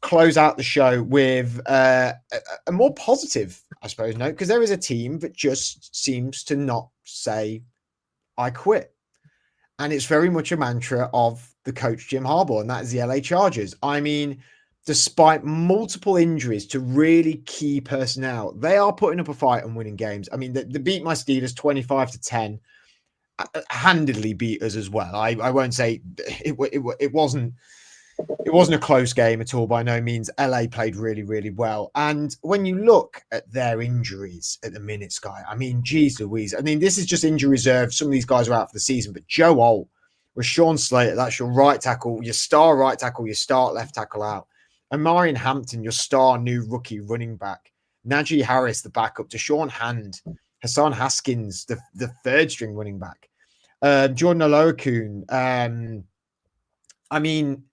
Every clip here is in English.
close out the show with a more positive, I suppose, note, because there is a team that just seems to not say, I quit. And it's very much a mantra of the coach, Jim Harbaugh, and that is the LA Chargers. I mean, despite multiple injuries to really key personnel, they are putting up a fight and winning games. I mean, they beat my Steelers 25-10, handedly beat us as well. I won't say it wasn't a close game at all, by no means. LA played really, really well. And when you look at their injuries at the minute, Sky, I mean, geez Louise. I mean, this is just injury reserve. Some of these guys are out for the season, but Joe Alt, Rashawn Slater, that's your right tackle, your star right tackle, your star left tackle out. And Marion Hampton, your star new rookie running back. Najee Harris, the backup. Deshaun Hand. Hassan Haskins, the third string running back. Jordan Oloakun. I mean,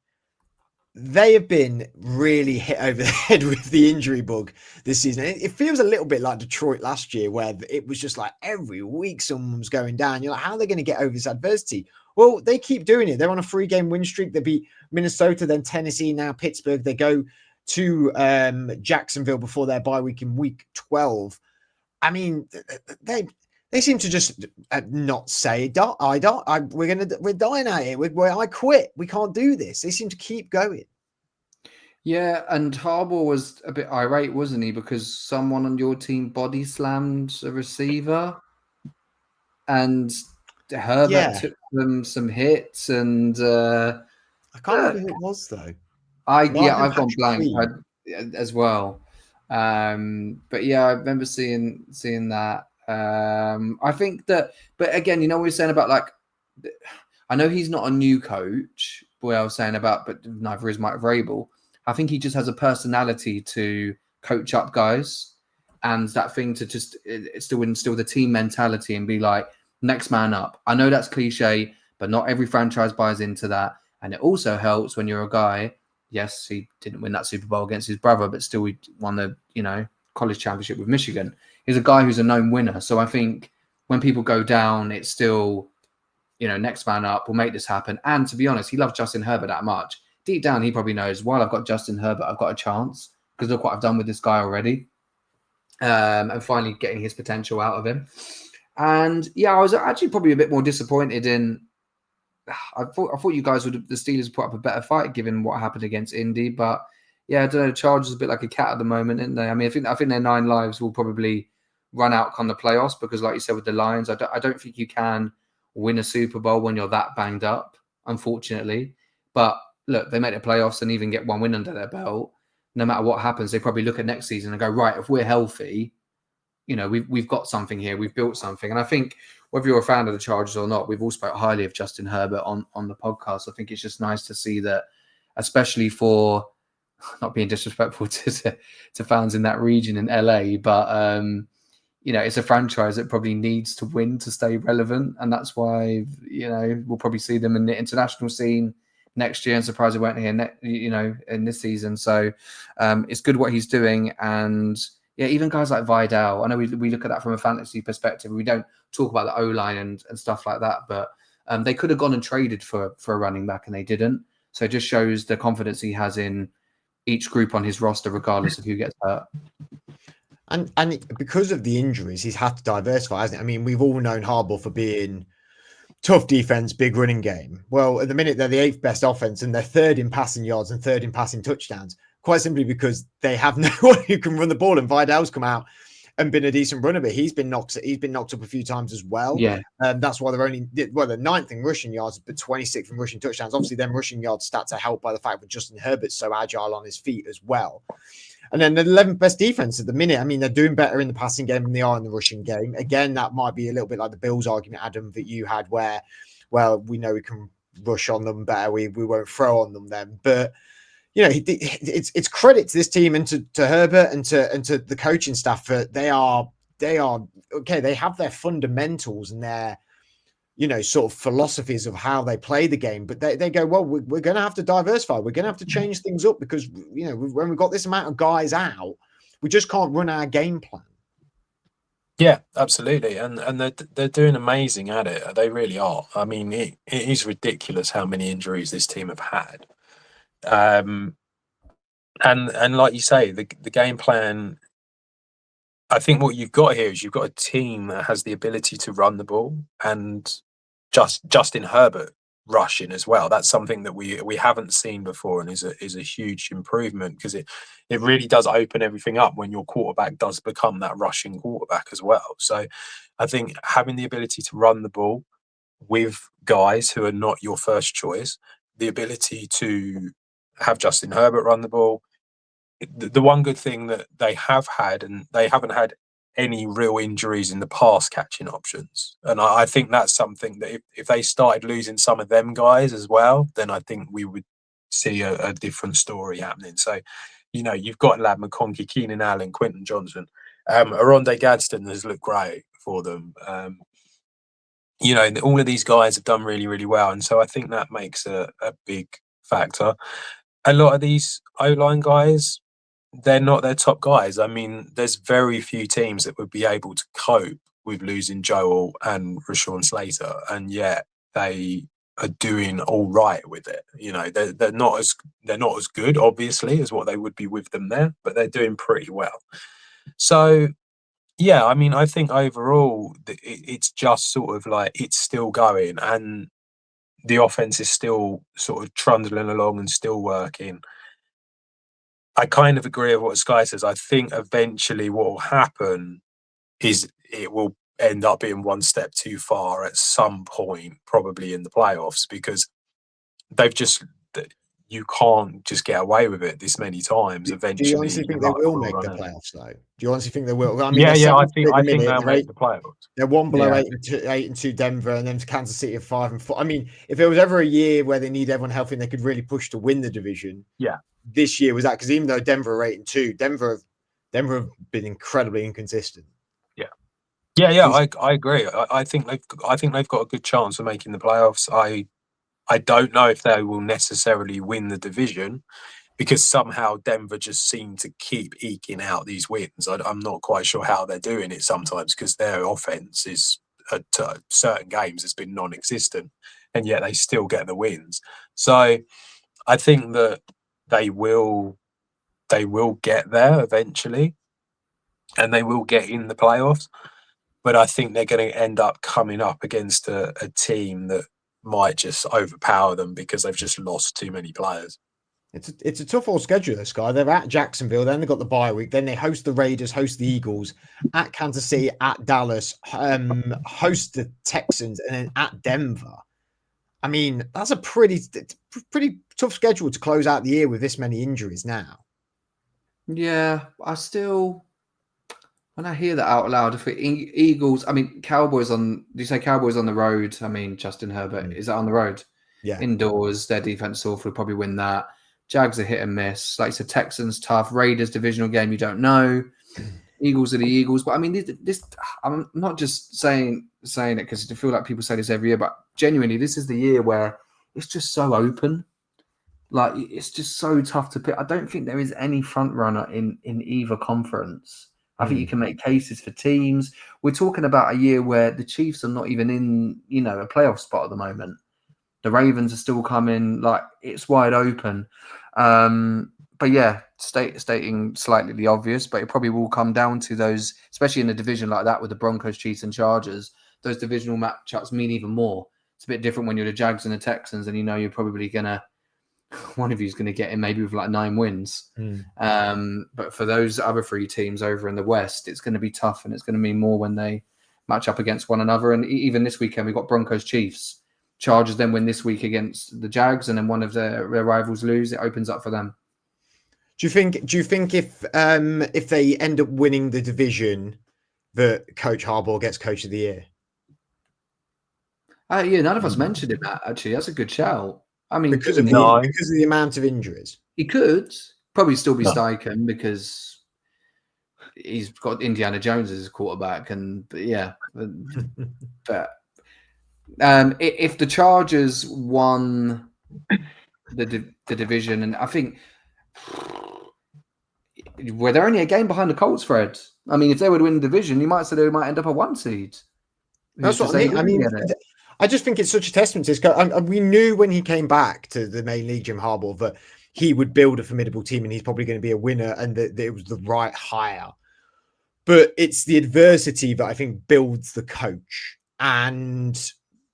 they have been really hit over the head with the injury bug this season. It feels a little bit like Detroit last year, where it was just like every week someone's going down. You're like, how are they going to get over this adversity? Well, they keep doing it. They're on a 3-game win streak. They beat Minnesota, then Tennessee, now Pittsburgh. They go to Jacksonville before their bye week in week 12. I mean, they seem to just not say, we're dying out here. I quit. We can't do this. They seem to keep going. Yeah, and Harbaugh was a bit irate, wasn't he? Because someone on your team body slammed a receiver, and Herbert took them some hits, and I can't remember who it was though. I've gone blank as well. But yeah, I remember seeing that. I think that, but again, you know what we're saying about, like, I know he's not a new coach, but I was saying about, but neither is Mike Vrabel. I think he just has a personality to coach up guys, and that thing to just still instill the team mentality and be like, next man up. I know that's cliche, but not every franchise buys into that. And it also helps when you're a guy. Yes, he didn't win that Super Bowl against his brother, but still he won the, college championship with Michigan. He's a guy who's a known winner. So I think when people go down, it's still, next man up, we'll make this happen. And to be honest, he loves Justin Herbert that much. Deep down, he probably knows, while I've got Justin Herbert, I've got a chance, because look what I've done with this guy already. And finally getting his potential out of him. And yeah, I was actually probably a bit more disappointed in, I thought you guys the Steelers put up a better fight given what happened against Indy, but yeah, I don't know. The Chargers are a bit like a cat at the moment, aren't they? I mean, I think their 9 lives will probably run out on the playoffs, because, like you said with the Lions, I don't think you can win a Super Bowl when you're that banged up, unfortunately. But look, they make the playoffs and even get 1 win under their belt. No matter what happens, they probably look at next season and go, right, if we're healthy, we've got something here, we've built something. And I think whether you're a fan of the Chargers or not, we've all spoke highly of Justin Herbert on the podcast. I think it's just nice to see that, especially for, not being disrespectful to fans in that region in LA, but it's a franchise that probably needs to win to stay relevant, and that's why we'll probably see them in the international scene next year. And surprised they weren't here, in this season. So it's good what he's doing, and yeah, even guys like Vidal. I know we look at that from a fantasy perspective. We don't talk about the O-line and stuff like that, but they could have gone and traded for a running back, and they didn't. So it just shows the confidence he has in each group on his roster, regardless of who gets hurt. And because of the injuries, he's had to diversify, hasn't he? I mean, we've all known Harbaugh for being tough defense, big running game. Well, at the minute, they're the 8th best offense, and they're 3rd in passing yards and 3rd in passing touchdowns, quite simply because they have no one who can run the ball. And Vidal's come out and been a decent runner, but he's been knocked up a few times as well. Yeah. That's why they're they're 9th in rushing yards, but 26th in rushing touchdowns. Obviously, them rushing yard stats are helped by the fact that Justin Herbert's so agile on his feet as well. And then the 11th best defense at the minute. I mean, they're doing better in the passing game than they are in the rushing game. Again, that might be a little bit like the Bills argument, Adam, that you had, where, well, we know we can rush on them better. We won't throw on them then. But it's credit to this team and to Herbert and to the coaching staff that they are okay. They have their fundamentals and their sort of philosophies of how they play the game, but they go, well, we're going to have to diversify. We're going to have to change things up, because when we've got this amount of guys out, we just can't run our game plan. Yeah, absolutely, and they're doing amazing at it. They really are. I mean, it is ridiculous how many injuries this team have had. And like you say, the game plan. I think what you've got here is you've got a team that has the ability to run the ball, and Justin Herbert rushing as well. That's something that we haven't seen before, and is a huge improvement, because it really does open everything up when your quarterback does become that rushing quarterback as well. So I think having the ability to run the ball with guys who are not your first choice, the ability to have Justin Herbert run the ball. The one good thing that they have had, and they haven't had any real injuries in the pass catching options. And I think that's something that if they started losing some of them guys as well, then I think we would see a different story happening. So, you've got Lad McConkey, Keenan Allen, Quentin Johnson. Aronde Gadsden has looked great for them. All of these guys have done really, really well. And so I think that makes a big factor. A lot of these O-line guys, they're not their top guys. I mean, there's very few teams that would be able to cope with losing Joel and Rashawn Slater, and yet they are doing all right with it. They're not as good, obviously, as what they would be with them there, but they're doing pretty well. So yeah, I mean, I think overall it's just sort of like it's still going, and the offense is still sort of trundling along and still working. I kind of agree with what Sky says. I think eventually what will happen is it will end up being one step too far at some point, probably in the playoffs, because you can't just get away with it this many times. Eventually, do you honestly think they will make the playoffs, though? Do you honestly think they will? I mean, I think they'll make the playoffs. They're one below 8-2 Denver, and then Kansas City at 5-4. I mean, if there was ever a year where they need everyone healthy and they could really push to win the division, this year was that, because even though Denver are 8-2, Denver have been incredibly inconsistent. I agree. I think they've got a good chance of making the playoffs. I don't know if they will necessarily win the division, because somehow Denver just seem to keep eking out these wins. I'm not quite sure how they're doing it sometimes, because their offense is at certain games has been non-existent, and yet they still get the wins. So I think that they will get there eventually, and they will get in the playoffs. But I think they're going to end up coming up against a team that might just overpower them, because they've just lost too many players. It's a tough old schedule, this guy. They're at Jacksonville, then they've got the bye week, then they host the Raiders, host the Eagles, at Kansas City, at Dallas, host the Texans, and then at Denver. I mean, that's a pretty tough schedule to close out the year with this many injuries now. Yeah, when I hear that out loud, if Eagles, I mean, Cowboys do you say Cowboys on the road? I mean, Justin Herbert, is that on the road? Yeah. Indoors, their defense will probably win that. Jags are hit and miss. Like I said, Texans tough. Raiders divisional game, you don't know. Eagles are the Eagles. But I mean, this I'm not just saying it because I feel like people say this every year, but genuinely, this is the year where it's just so open. Like, it's just so tough to pick. I don't think there is any front runner in either conference. I think you can make cases for teams. We're talking about a year where the Chiefs are not even in, a playoff spot at the moment. The Ravens are still coming. Like, it's wide open. But yeah, stating slightly the obvious, but it probably will come down to those, especially in a division like that with the Broncos, Chiefs, and Chargers. Those divisional matchups mean even more. It's a bit different when you're the Jags and the Texans, and you're probably one of you is going to get in maybe with like 9 wins. But for those other 3 teams over in the West, it's going to be tough, and it's going to mean more when they match up against one another. And even this weekend, we've got Broncos, Chiefs. Chargers then win this week against the Jags, and then one of their rivals lose. It opens up for them. Do you think if they end up winning the division, that Coach Harbaugh gets Coach of the Year? Yeah, none of us mentioned it, Matt. Actually, that's a good shout. I mean, because of the amount of injuries, he could probably still be Steichen, because he's got Indiana Jones as his quarterback, but if the Chargers won the division, and I think were they only a game behind the Colts, Fred? I mean, if they would win the division, you might say they might end up a 1 seed. That's what I mean. I just think it's such a testament to his. We knew when he came back to the main league, Jim Harbaugh, that he would build a formidable team and he's probably going to be a winner and that it was the right hire. But it's the adversity that I think builds the coach. And,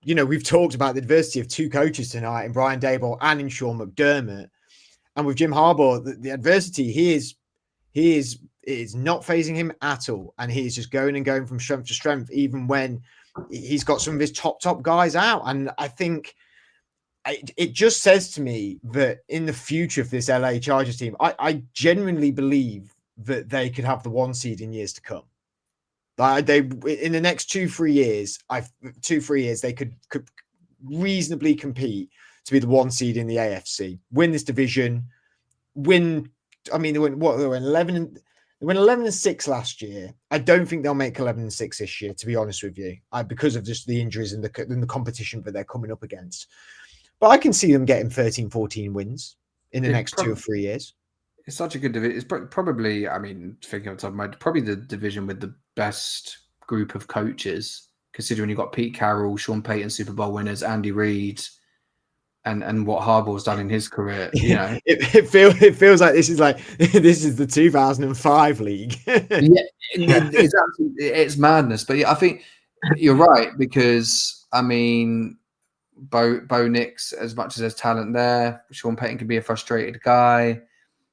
you know, we've talked about the adversity of two coaches tonight in Brian Daboll and in Sean McDermott. And with Jim Harbaugh, the adversity, he is not phasing him at all. And he is just going from strength to strength, even when he's got some of his top guys out. And I think it just says to me that in the future of this LA Chargers team, I genuinely believe that they could have the 1 seed in years to come. They in the next 2-3 years, they could reasonably compete to be the 1 seed in the AFC, win this division, win. I mean, they went 11. They went 11-6 last year. I don't think they'll make 11-6 this year, to be honest with you, because of just the injuries and the competition that they're coming up against. But I can see them getting 13-14 wins in the next 2 or 3 years. It's such a good division. It's probably, I mean, thinking on top of my head, probably the division with the best group of coaches, considering you've got Pete Carroll, Sean Payton, Super Bowl winners, Andy Reid, and what Harbaugh's done in his career. You know, it feels like this is the 2005 league. It's madness. But yeah, I think you're right, because I mean, Bo Nix, as much as there's talent there, Sean Payton can be a frustrated guy.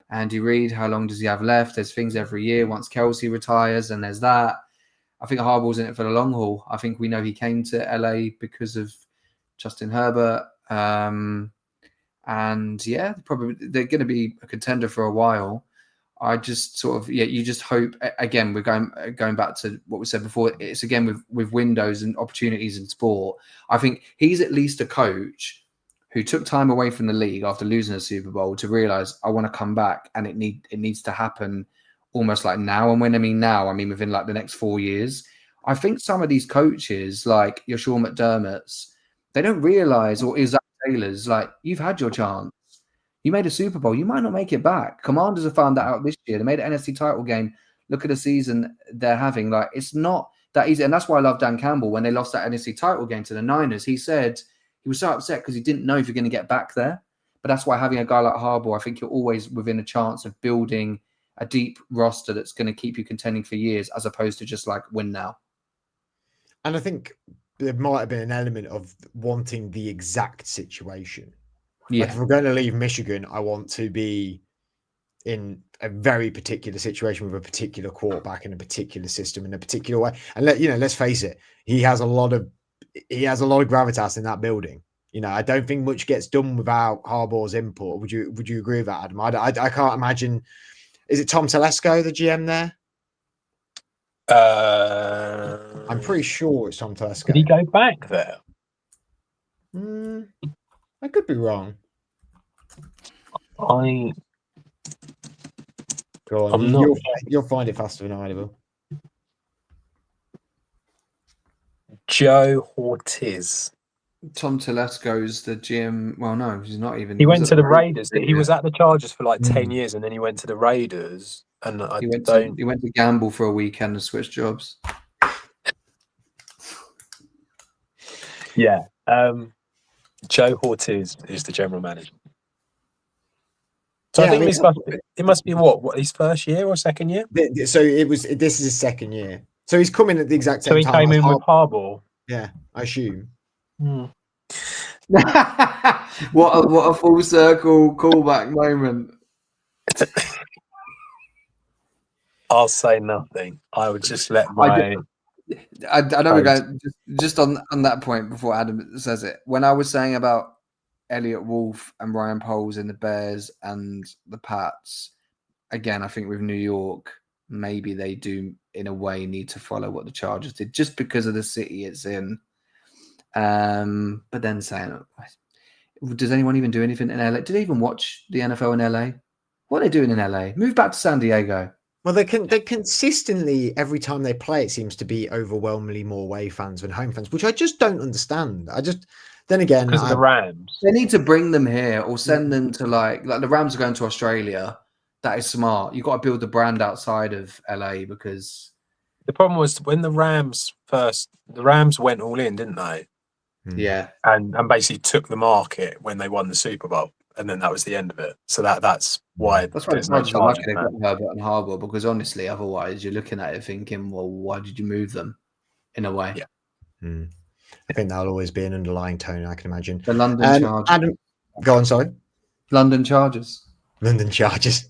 Andy Reid, how long does he have left? There's things every year. Once Kelsey retires, and there's that. I think Harbaugh's in it for the long haul. I think we know he came to LA because of Justin Herbert. And yeah, probably they're going to be a contender for a while. I just you just hope, again, we're going back to what we said before. It's again with windows and opportunities in sport. I think he's at least a coach who took time away from the league after losing a Super Bowl to realize, I want to come back, and it needs to happen almost like now. And when I mean now, I mean within like the next 4 years. I think some of these coaches, like your Sean McDermott's, they don't realize, or Zach Taylor's, like, you've had your chance. You made a Super Bowl. You might not make it back. Commanders have found that out this year. They made an NFC title game. Look at the season they're having. Like, it's not that easy. And that's why I love Dan Campbell. When they lost that NFC title game to the Niners, he said he was so upset because he didn't know if you're going to get back there. But that's why having a guy like Harbaugh, I think you're always within a chance of building a deep roster that's going to keep you contending for years, as opposed to just like win now. And I think there might have been an element of wanting the exact situation. Yeah. Like if we're going to leave Michigan, I want to be in a very particular situation with a particular quarterback in a particular system in a particular way. And let's face it, he has a lot of gravitas in that building. You know, I don't think much gets done without Harbaugh's input. Would you agree with that, Adam? I can't imagine. Is it Tom Telesco, the GM there? I'm pretty sure it's Tom Telesco. Did he go back there? I could be wrong. Go on, you'll find it faster than I will. Joe Ortiz. Tom Telesco's the GM. Well, no, he's not even. He went to the Raiders. He was at the Chargers for like 10 years, and then he went to the Raiders. And he went to gamble for a weekend and switch jobs. Yeah. Joe Ortiz is the general manager. So I think it must be what his first year or second year? So this is his second year. So he's coming at the exact same time. So he came in with Harbaugh. Yeah, I assume. What a full circle callback moment. I'll say nothing. I would just let my. I know we're going just on that point before Adam says it. When I was saying about Elliot Wolf and Ryan Poles in the Bears and the Pats, again, I think with New York, maybe they do in a way need to follow what the Chargers did just because of the city it's in. But then saying, does anyone even do anything in LA? Do they even watch the NFL in LA? What are they doing in LA? Move back to San Diego. Well, they consistently, every time they play, it seems to be overwhelmingly more away fans than home fans, which I just don't understand. Then again, because of the Rams. They need to bring them here or send them to like the Rams are going to Australia. That is smart. You've got to build the brand outside of LA because the problem was when the Rams went all in, didn't they? Yeah. And basically took the market when they won the Super Bowl. and then that was the end of it. So that's why That's why there's no Chargers are lucky charges they got now. Herbert and Harbaugh, because honestly, otherwise you're looking at it thinking, well, why did you move them? In a way, Yeah. I think that'll always be an underlying tone, I can imagine. the London Chargers. Adam, go on. Sorry, London Chargers. London Chargers.